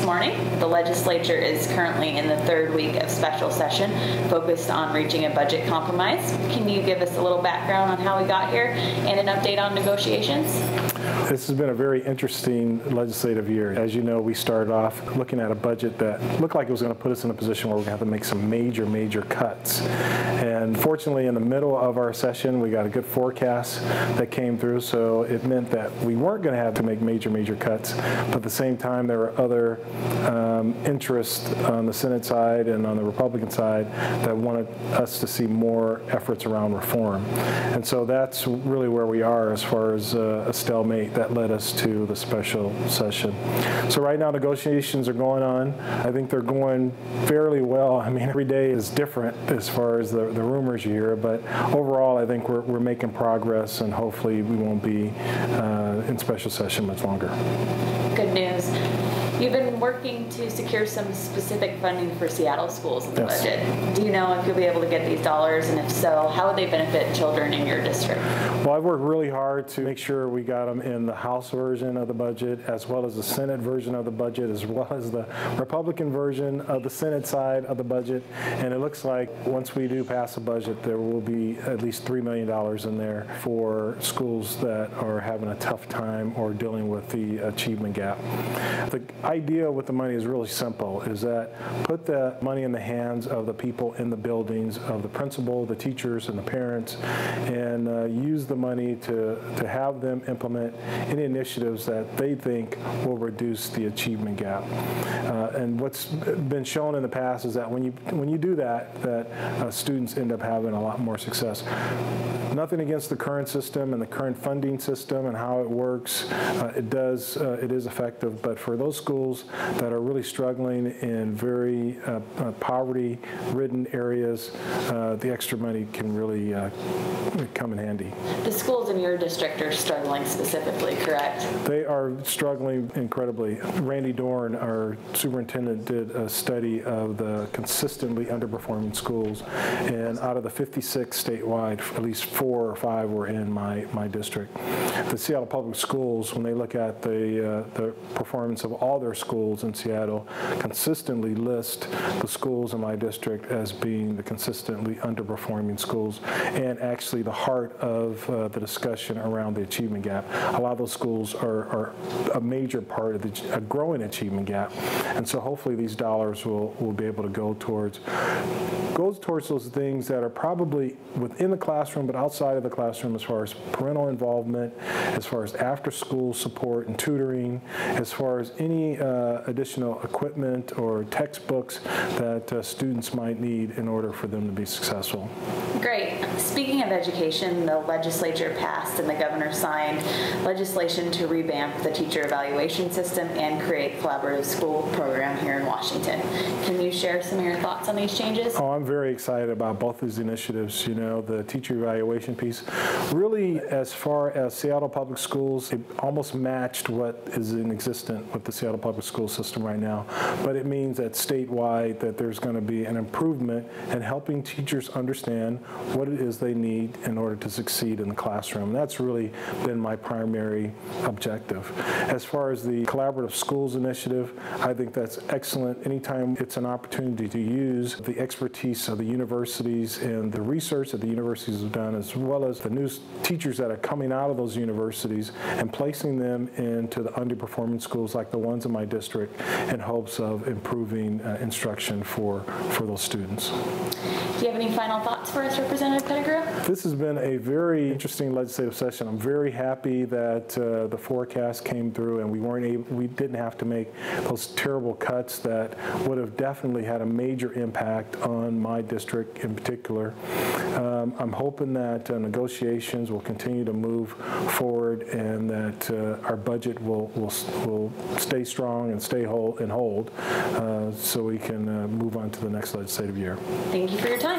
this morning. The legislature is currently in the third week of special session focused on reaching a budget compromise. Can you give us a little background on how we got here and an update on negotiations? This has been a very interesting legislative year. As you know, we started off looking at a budget that looked like it was going to put us in a position where we're going to have to make some major cuts. And fortunately, in the middle of our session, we got a good forecast that came through, so it meant that we weren't going to have to make major cuts, but at the same time, there were other interests on the Senate side and on the Republican side that wanted us to see more efforts around reform. And so that's really where we are as far as a stalemate that led us to the special session. So right now, negotiations are going on. I think they're going fairly well. I mean, every day is different as far as the rumors you hear, but overall, I think we're making progress, and hopefully we won't be in special session much longer. Good news. You've been working to secure some specific funding for Seattle schools in the budget. Do you know if you'll be able to get these dollars, and if so, how would they benefit children in your district? Well, I've worked really hard to make sure we got them in the House version of the budget, as well as the Senate version of the budget, as well as the Republican version of the Senate side of the budget. And it looks like once we do pass a budget, there will be at least $3 million in there for schools that are having a tough time or dealing with the achievement gap. The idea with the money is really simple, is that put the money in the hands of the people in the buildings, of the principal, the teachers, and the parents, and use the money to have them implement any initiatives that they think will reduce the achievement gap. And what's been shown in the past is that when you do that, students end up having a lot more success. Nothing against the current system and the current funding system and how it works. It is effective, but for those schools that are really struggling in very poverty-ridden areas, the extra money can really come in handy. The schools in your district are struggling specifically, correct? They are struggling incredibly. Randy Dorn, our superintendent, did a study of the consistently underperforming schools, and out of the 56 statewide, at least 4 or 5 were in my district. The Seattle Public Schools, when they look at the performance of all their schools in Seattle, consistently list the schools in my district as being the consistently underperforming schools, and actually the heart of the discussion around the achievement gap. A lot of those schools are a major part of a growing achievement gap, and so hopefully these dollars will be able to go towards those things that are probably within the classroom but outside of the classroom, as far as parental involvement, as far as after-school support and tutoring, as far as any additional equipment or textbooks that students might need in order for them to be successful. Great. Speaking of education, the legislature passed and the governor signed legislation to revamp the teacher evaluation system and create a collaborative school program here in Washington. Can you share some of your thoughts on these changes? Oh, I'm very excited about both these initiatives. You know, the teacher evaluation piece, really, as far as Seattle Public Schools, it almost matched what is in existence with the Seattle Public School system right now. But it means that statewide that there's going to be an improvement in helping teachers understand what it is they need in order to succeed in the classroom. That's really been my primary objective. As far as the Collaborative Schools Initiative, I think that's excellent. Anytime it's an opportunity to use the expertise of the universities and the research that the universities have done, as well as the new teachers that are coming out of those universities, and placing them into the underperforming schools like the ones in my district in hopes of improving instruction for those students. Do you have any final thoughts for us, Representative Pettigrew? This has been a very interesting legislative session. I'm very happy that the forecast came through and we didn't have to make those terrible cuts that would have definitely had a major impact on my district in particular. I'm hoping that negotiations will continue to move forward, and that our budget will stay strong and stay whole and hold, so we can move on to the next legislative year. Thank you for your time.